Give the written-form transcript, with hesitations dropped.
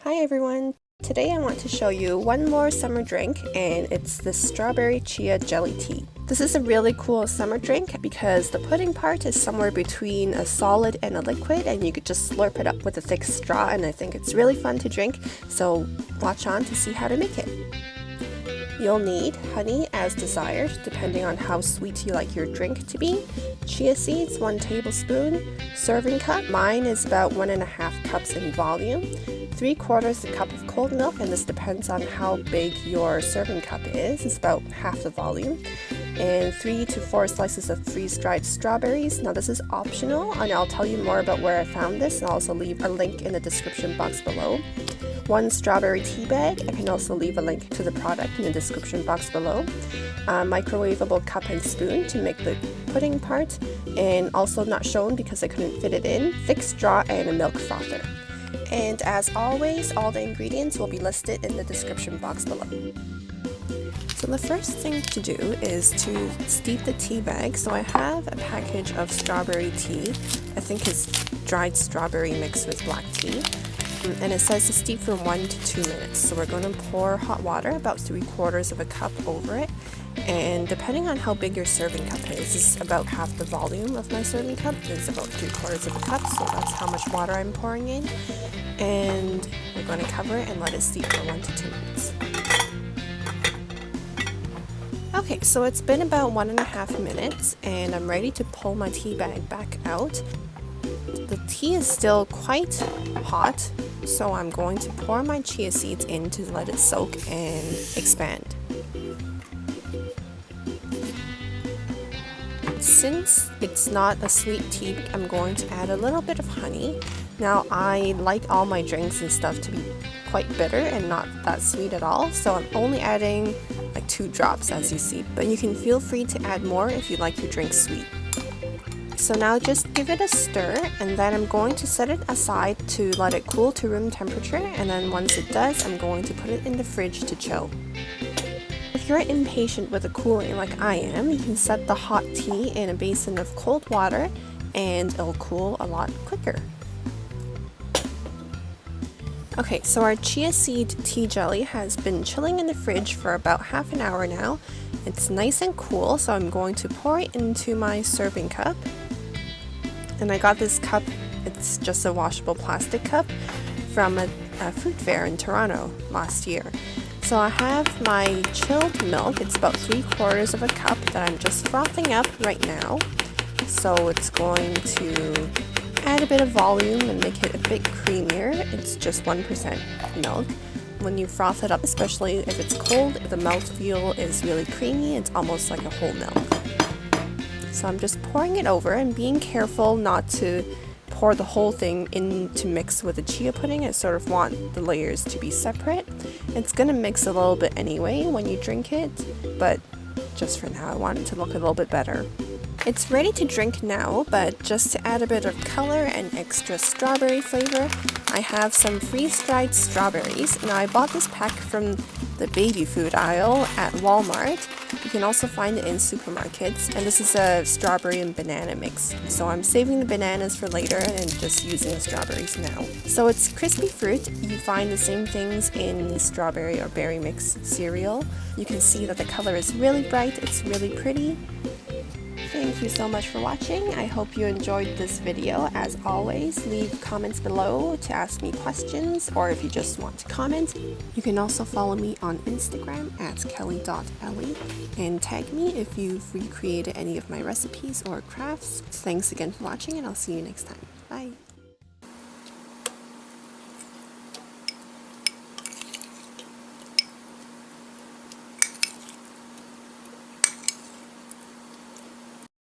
Hi everyone! Today I want to show you one more summer drink, and it's the strawberry chia jelly tea. This is a really cool summer drink because the pudding part is somewhere between a solid and a liquid, and you could just slurp it up with a thick straw, and I think it's really fun to drink, so watch on to see how to make it. You'll need honey as desired, depending on how sweet you like your drink to be, chia seeds 1 tablespoon, serving cup, mine is about 1.5 cups in volume, 3/4 cup of cold milk, and this depends on how big your serving cup is, it's about half the volume, and 3 to 4 slices of freeze-dried strawberries. Now this is optional, and I'll tell you more about where I found this, and I'll also leave a link in the description box below. 1 strawberry tea bag. I can also leave a link to the product in the description box below. Microwavable cup and spoon to make the pudding part, and also not shown because I couldn't fit it in, thick straw, and a milk frother. And as always, all the ingredients will be listed in the description box below. So the first thing to do is to steep the tea bag. So I have a package of strawberry tea. I think it's dried strawberry mixed with black tea. And it says to steep for 1 to 2 minutes. So we're going to pour hot water, about 3/4 cup over it. And depending on how big your serving cup is, this is about half the volume of my serving cup. It's about 3/4 cup, so that's how much water I'm pouring in. And we're going to cover it and let it steep for 1 to 2 minutes. Okay, so it's been about 1.5 minutes, and I'm ready to pull my tea bag back out. The tea is still quite hot, so I'm going to pour my chia seeds in to let it soak and expand. Since it's not a sweet tea, I'm going to add a little bit of honey. Now I like all my drinks and stuff to be quite bitter and not that sweet at all, so I'm only adding like 2 drops as you see, but you can feel free to add more if you like your drink sweet. So now just give it a stir, and then I'm going to set it aside to let it cool to room temperature, and then once it does, I'm going to put it in the fridge to chill. If you're impatient with the cooling like I am, you can set the hot tea in a basin of cold water and it'll cool a lot quicker. Okay, so our chia seed tea jelly has been chilling in the fridge for about half an hour now. It's nice and cool, so I'm going to pour it into my serving cup. And I got this cup, it's just a washable plastic cup, from a fruit fair in Toronto last year. So I have my chilled milk, it's about 3/4 cup that I'm just frothing up right now. So it's going to add a bit of volume and make it a bit creamier. It's just 1% milk. When you froth it up, especially if it's cold, the mouthfeel is really creamy. It's almost like a whole milk. So I'm just pouring it over and being careful not to pour the whole thing in to mix with the chia pudding. I sort of want the layers to be separate. It's going to mix a little bit anyway when you drink it, but just for now I want it to look a little bit better. It's ready to drink now, but just to add a bit of color and extra strawberry flavor, I have some freeze-dried strawberries. Now I bought this pack from the baby food aisle at Walmart. You can also find it in supermarkets, and this is a strawberry and banana mix. So I'm saving the bananas for later and just using the strawberries now. So it's crispy fruit. You find the same things in the strawberry or berry mix cereal. You can see that the color is really bright, it's really pretty. Thank you so much for watching. I hope you enjoyed this video. As always, leave comments below to ask me questions, or if you just want to comment. You can also follow me on Instagram at kelly.ellie and tag me if you've recreated any of my recipes or crafts. Thanks again for watching, and I'll see you next time. Bye!